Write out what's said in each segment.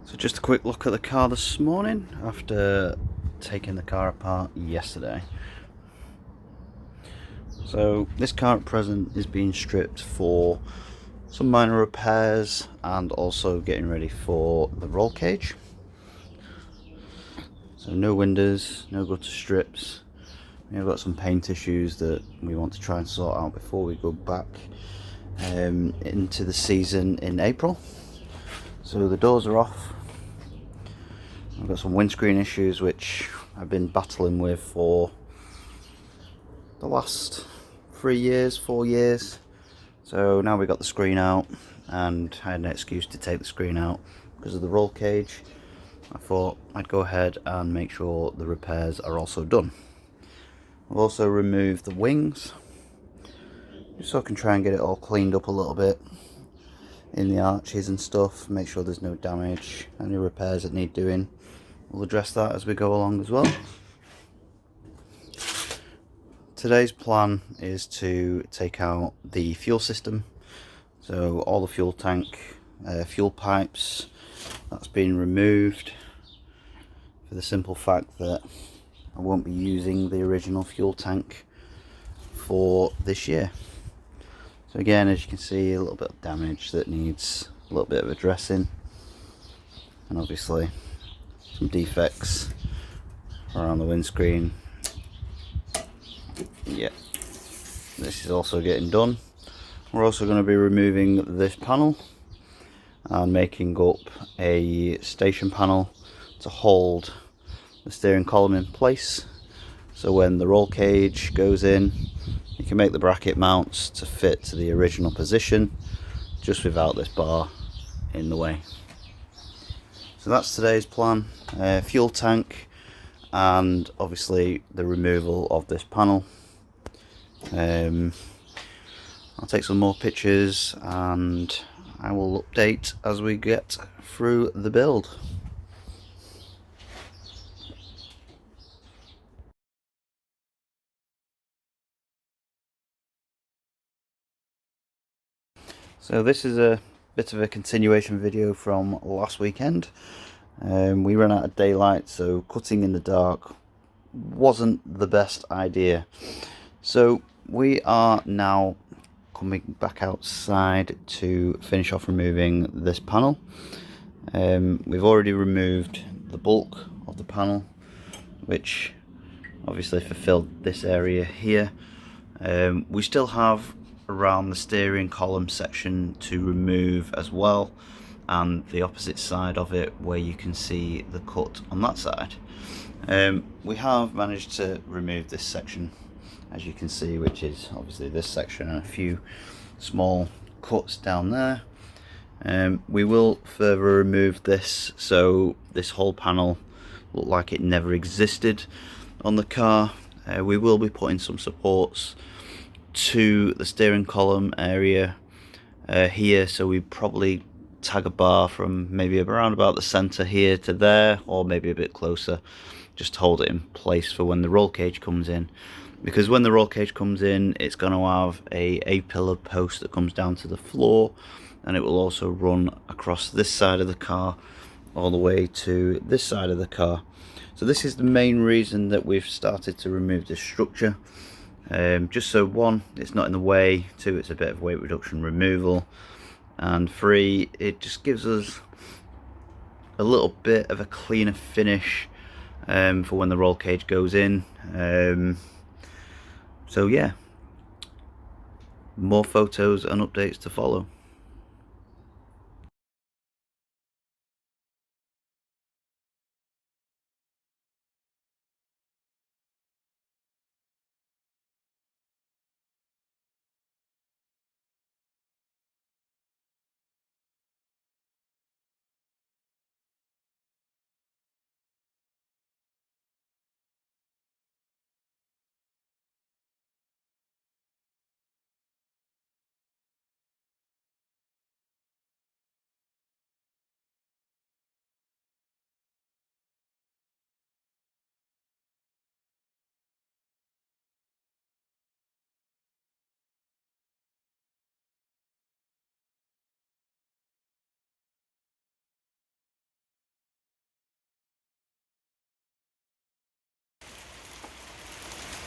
So just a quick look at the car this morning after taking the car apart yesterday. So this car at present is being stripped for some minor repairs and also getting ready for the roll cage. So no windows, no gutter strips. We've got some paint issues that we want to try and sort out before we go back into the season in April. So the doors are off. I've got some windscreen issues which I've been battling with for the last 3 years, 4 years. So now we got the screen out, and I had an excuse to take the screen out because of the roll cage. I thought I'd go ahead and make sure the repairs are also done. I've also removed the wings just so I can try and get it all cleaned up a little bit in the arches and stuff, make sure there's no damage, any repairs that need doing. We'll address that as we go along as well. Today's plan is to take out the fuel system, so all the fuel tank, fuel pipes, that's been removed for the simple fact that I won't be using the original fuel tank for this year. So again, as you can see, a little bit of damage that needs a little bit of addressing, and obviously some defects around the windscreen. Yeah, this is also getting done. We're also going to be removing this panel and making up a station panel to hold the steering column in place, so when the roll cage goes in, you can make the bracket mounts to fit to the original position just without this bar in the way. So that's today's plan. Fuel tank and obviously the removal of this panel. I'll take some more pictures and I will update as we get through the build. So this is a bit of a continuation video from last weekend. We ran out of daylight, so cutting in the dark wasn't the best idea. So we are now coming back outside to finish off removing this panel. We've already removed the bulk of the panel, which obviously fulfilled this area here. We still have around the steering column section to remove as well, and the opposite side of it where you can see the cut on that side. We have managed to remove this section, as you can see, which is obviously this section and a few small cuts down there. We will further remove this so this whole panel looked like it never existed on the car. We will be putting some supports to the steering column area here, so we probably tag a bar from maybe around about the center here to there, or maybe a bit closer, just to hold it in place for when the roll cage comes in. Because when the roll cage comes in, it's going to have a pillar post that comes down to the floor, and it will also run across this side of the car all the way to this side of the car. So this is the main reason that we've started to remove this structure. Just so, one, it's not in the way, two, it's a bit of weight reduction removal, and three, it just gives us a little bit of a cleaner finish for when the roll cage goes in. So yeah, more photos and updates to follow.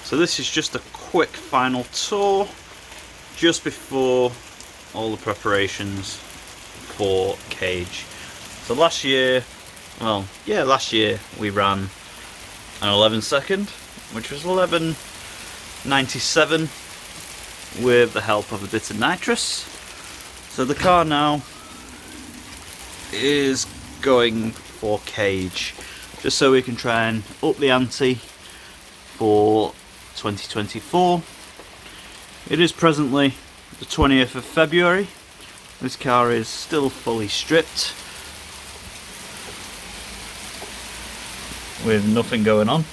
So this is just a quick final tour just before all the preparations for Cage. So last year we ran an 11 second, which was 11.97 with the help of a bit of nitrous. So the car now is going for Cage, just so we can try and up the ante for 2024. It is presently the 20th of February. This car is still fully stripped with nothing going on,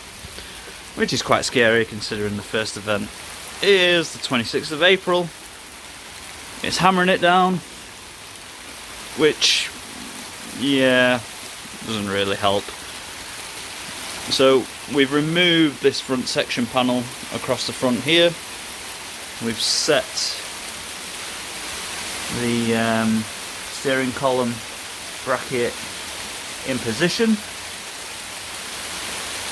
which is quite scary considering the first event is the 26th of April. It's hammering it down, which, yeah, doesn't really help. So we've removed this front section panel across the front here. We've set the steering column bracket in position.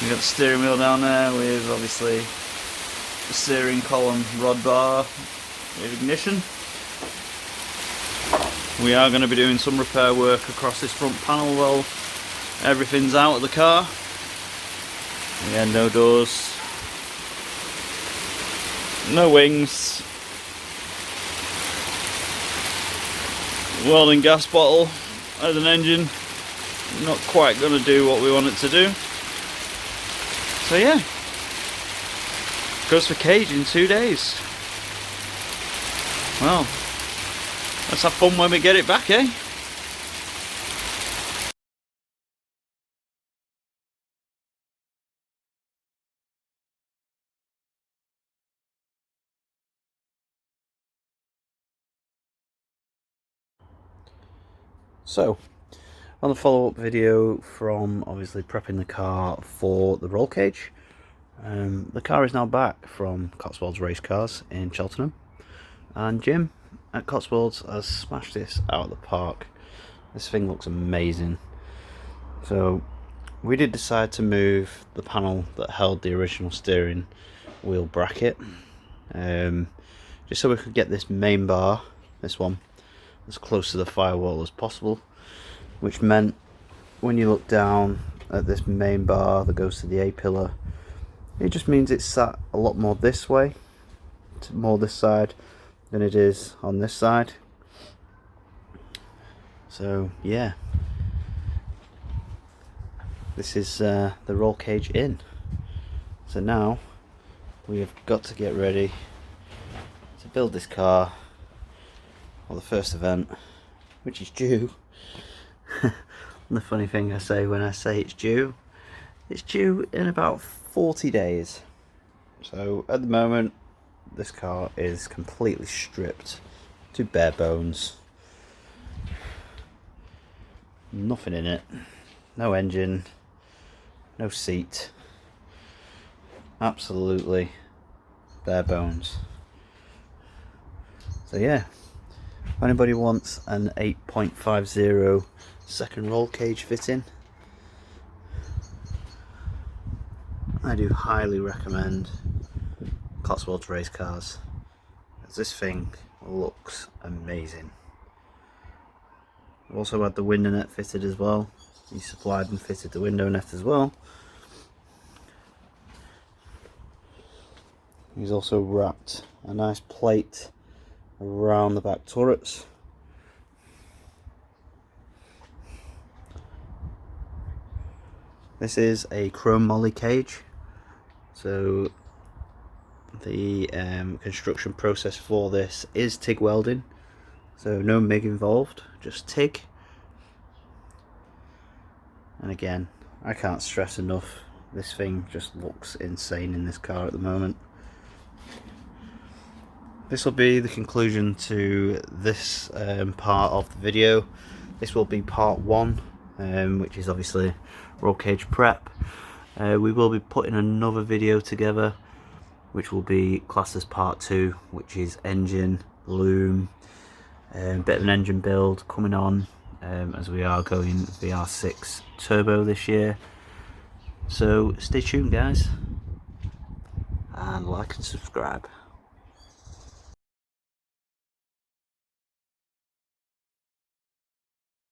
We've got the steering wheel down there with obviously the steering column rod bar with ignition. We are going to be doing some repair work across this front panel while everything's out of the car. Yeah, no doors, no wings, welding gas bottle as an engine, not quite going to do what we want it to do. So yeah, goes for Cage in 2 days. Well, let's have fun when we get it back, eh? So, on the follow-up video from obviously prepping the car for the roll cage, the car is now back from Cotswolds Race Cars in Cheltenham, and Jim at Cotswolds has smashed this out of the park. This thing looks amazing. So we did decide to move the panel that held the original steering wheel bracket, just so we could get this main bar, this one, as close to the firewall as possible, which meant when you look down at this main bar that goes to the A-pillar, it just means it's sat a lot more this way, more this side, than it is on this side. So yeah, this is the roll cage in. So now we have got to get ready to build this car for the first event, which is due. And the funny thing I say when I say it's due in about 40 days. So at the moment this car is completely stripped to bare bones. Nothing in it, no engine, no seat, absolutely bare bones. So yeah, if anybody wants an 8.50 second roll cage fitting, I do highly recommend Cotswolds Race Cars, as this thing looks amazing. I've also had the window net fitted as well. He supplied and fitted the window net as well. He's also wrapped a nice plate around the back turrets. This is a chrome moly cage, so the construction process for this is TIG welding, so no MIG involved, just TIG. And again, I can't stress enough, this thing just looks insane in this car at the moment. This will be the conclusion to this part of the video. This will be part 1, which is obviously roll cage prep. We will be putting another video together which will be classed as part 2, which is engine, loom, bit of an engine build coming on, as we are going VR6 turbo this year. So stay tuned, guys. and like and subscribe.